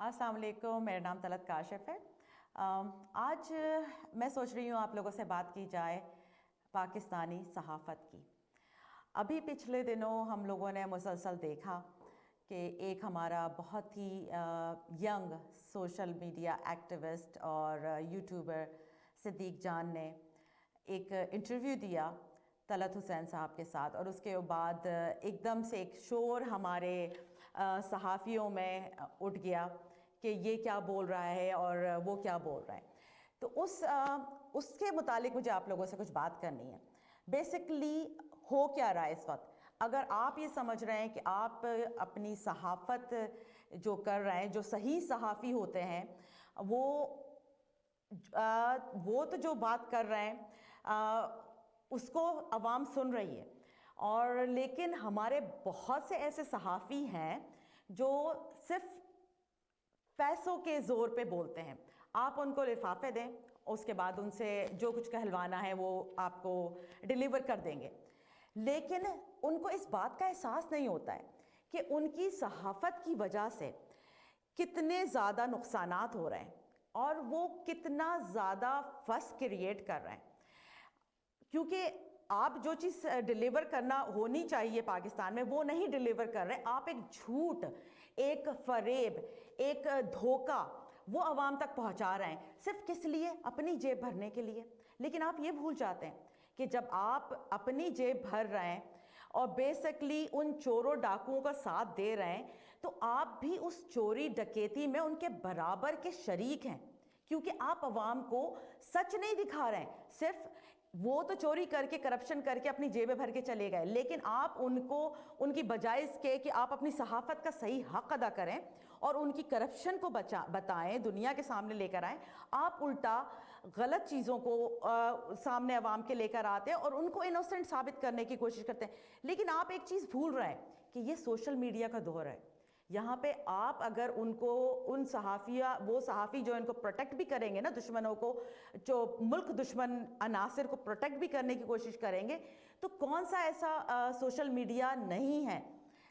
अस्सलाम वालेकुम, मेरा नाम तलत काशिफ है। आज मैं सोच रही हूँ आप लोगों से बात की जाए पाकिस्तानी सहाफ़त की। अभी पिछले दिनों हम लोगों ने मुसलसल देखा कि एक हमारा बहुत ही यंग सोशल मीडिया एक्टिविस्ट और यूट्यूबर सिद्दीक जान ने एक इंटरव्यू दिया तलत हुसैन साहब के साथ, और उसके बाद एकदम से एक शोर हमारे सहाफ़ियों में उठ गया कि ये क्या बोल रहा है और वो क्या बोल रहा है। तो उसके मुतालिक मुझे आप लोगों से कुछ बात करनी है। बेसिकली हो क्या रहा है इस वक्त? अगर आप ये समझ रहे हैं कि आप अपनी सहाफ़त जो कर रहे हैं, जो सही सहाफ़ी होते हैं, वो तो जो बात कर रहे हैं उसको अवाम सुन रही है, और लेकिन हमारे बहुत से ऐसे सहाफ़ी हैं जो सिर्फ पैसों के ज़ोर पे बोलते हैं। आप उनको लिफाफे दें, उसके बाद उनसे जो कुछ कहलवाना है वो आपको डिलीवर कर देंगे, लेकिन उनको इस बात का एहसास नहीं होता है कि उनकी सहाफ़त की वजह से कितने ज़्यादा नुकसानात हो रहे हैं और वो कितना ज़्यादा फस क्रिएट कर रहे हैं। क्योंकि आप जो चीज़ डिलीवर करना होनी चाहिए पाकिस्तान में वो नहीं डिलीवर कर रहे। आप एक झूठ, एक फरेब, एक धोखा वो आवाम तक पहुंचा रहे हैं, सिर्फ किस लिए? अपनी जेब भरने के लिए। लेकिन आप ये भूल जाते हैं कि जब आप अपनी जेब भर रहे हैं और बेसिकली उन चोरों डाकुओं का साथ दे रहे हैं, तो आप भी उस चोरी डकैती में उनके बराबर के शरीक हैं, क्योंकि आप आवाम को सच नहीं दिखा रहे हैं। सिर्फ वो तो चोरी करके, करप्शन करके अपनी जेबें भर के चले गए, लेकिन आप उनको उनकी बजाय इसके कि आप अपनी सहाफ़त का सही हक अदा करें और उनकी करप्शन को बताएं, दुनिया के सामने लेकर आएं, आप उल्टा गलत चीज़ों को सामने अवाम के लेकर आते हैं और उनको इनोसेंट साबित करने की कोशिश करते हैं। लेकिन आप एक चीज़ भूल रहे हैं कि ये सोशल मीडिया का दौर है। यहाँ पे आप अगर उनको, उन वो सहाफ़ी जो इनको प्रोटेक्ट भी करेंगे ना, दुश्मनों को, जो मुल्क दुश्मन अनासिर को प्रोटेक्ट भी करने की कोशिश करेंगे, तो कौन सा ऐसा सोशल मीडिया नहीं है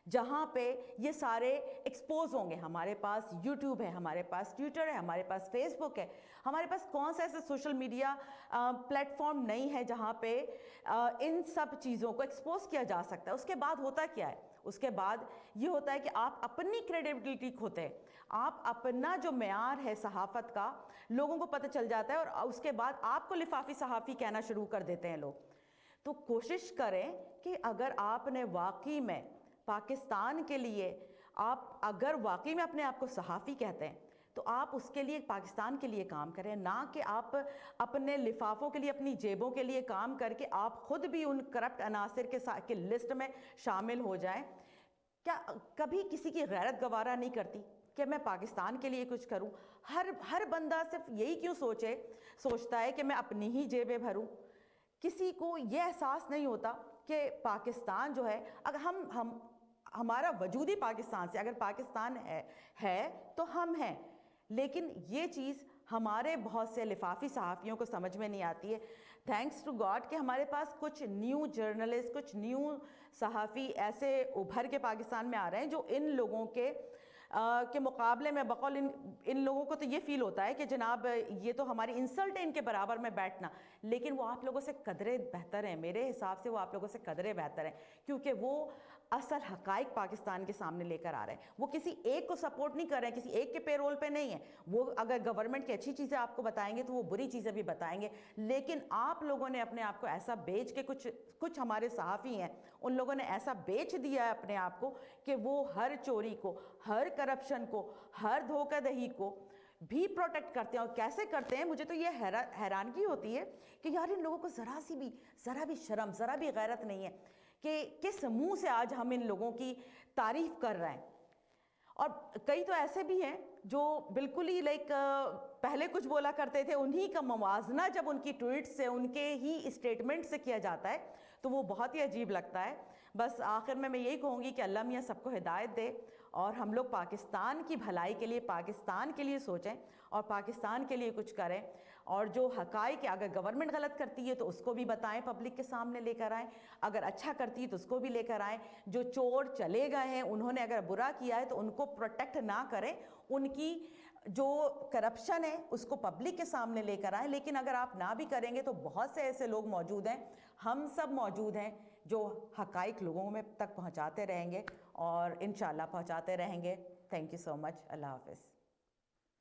जहाँ पे ये सारे एक्सपोज होंगे? हमारे पास यूट्यूब है, हमारे पास ट्विटर है, हमारे पास फेसबुक है, हमारे पास कौन सा ऐसा सोशल मीडिया प्लेटफॉर्म नहीं है जहाँ पे इन सब चीज़ों को एक्सपोज किया जा सकता है। उसके बाद होता क्या है? उसके बाद ये होता है कि आप अपनी क्रेडिबिलिटी खोते हैं, आप अपना जो मेयार है सहाफ़त का लोगों को पता चल जाता है, और उसके बाद आपको लिफाफी सहाफ़ी कहना शुरू कर देते हैं लोग। तो कोशिश करें कि अगर आपने वाकई में पाकिस्तान के लिए, आप अगर वाकई में अपने आप को सहाफ़ी कहते हैं, तो आप उसके लिए, पाकिस्तान के लिए काम करें, ना कि आप अपने लिफाफों के लिए, अपनी जेबों के लिए काम करके आप खुद भी उन करप्ट अनासिर के लिस्ट में शामिल हो जाएं। क्या कभी किसी की गैरत गवारा नहीं करती कि मैं पाकिस्तान के लिए कुछ करूं? हर बंदा सिर्फ यही क्यों सोचता है कि मैं अपनी ही जेबें भरूं? किसी को यह एहसास नहीं होता कि पाकिस्तान जो है, अगर हमारा वजूद ही पाकिस्तान से, अगर पाकिस्तान है तो हम हैं। लेकिन ये चीज़ हमारे बहुत से लिफाफी सहाफ़ियों को समझ में नहीं आती है। थैंक्स टू गॉड कि हमारे पास कुछ न्यू जर्नलिस्ट, कुछ न्यू सहाफ़ी ऐसे उभर के पाकिस्तान में आ रहे हैं जो इन लोगों के मुकाबले में बकौल इन लोगों को तो ये फ़ील होता है कि जनाब ये तो हमारी इंसल्ट है इनके बराबर में बैठना, लेकिन वो आप लोगों से कदरे बेहतर हैं। मेरे हिसाब से वो आप लोगों से कदरे बेहतर हैं, क्योंकि वो असल हकाइक पाकिस्तान के सामने लेकर आ रहे हैं। वो किसी एक को सपोर्ट नहीं कर रहे हैं, किसी एक के पेरोल पे नहीं है। वो अगर गवर्नमेंट की अच्छी चीज़ें आपको बताएंगे तो वो बुरी चीज़ें भी बताएंगे, लेकिन आप लोगों ने अपने आप को ऐसा बेच के, कुछ हमारे सहाफ़ी हैं उन लोगों ने ऐसा बेच दिया है अपने आप को कि वो हर चोरी को, हर करप्शन को, हर धोखाधड़ी को भी प्रोटेक्ट करते हैं। और कैसे करते हैं? मुझे तो ये हैरानगी होती है कि यार इन लोगों को ज़रा भी शर्म, ज़रा भी गैरत नहीं है कि किस मुंह से आज हम इन लोगों की तारीफ कर रहे हैं। और कई तो ऐसे भी हैं जो बिल्कुल ही पहले कुछ बोला करते थे, उन्हीं का मवाजना जब उनकी ट्वीट से, उनके ही स्टेटमेंट से किया जाता है, تو وہ بہت ہی عجیب لگتا ہے. بس آخر میں یہی کہوں گی کہ اللہ میاں سب کو ہدایت دے اور ہم لوگ پاکستان کی بھلائی کے لیے پاکستان کے لیے سوچیں اور پاکستان کے لیے کچھ کریں. اور جو حقائق اگر گورنمنٹ غلط کرتی ہے تو اس کو بھی بتائیں, پبلک کے سامنے لے کر آئیں, اگر اچھا کرتی ہے تو اس کو بھی لے کر آئیں. جو چور چلے گئے ہیں انہوں نے اگر برا کیا ہے تو ان کو پروٹیکٹ نہ کریں, ان کی جو کرپشن ہے اس کو پبلک کے سامنے لے کر آئیں. لیکن اگر آپ نہ بھی کریں گے تو بہت سے ایسے لوگ موجود ہیں, ہم سب موجود ہیں جو حقائق لوگوں میں تک پہنچاتے رہیں گے اور انشاءاللہ پہنچاتے رہیں گے. تھینک یو سو مچ. اللہ حافظ.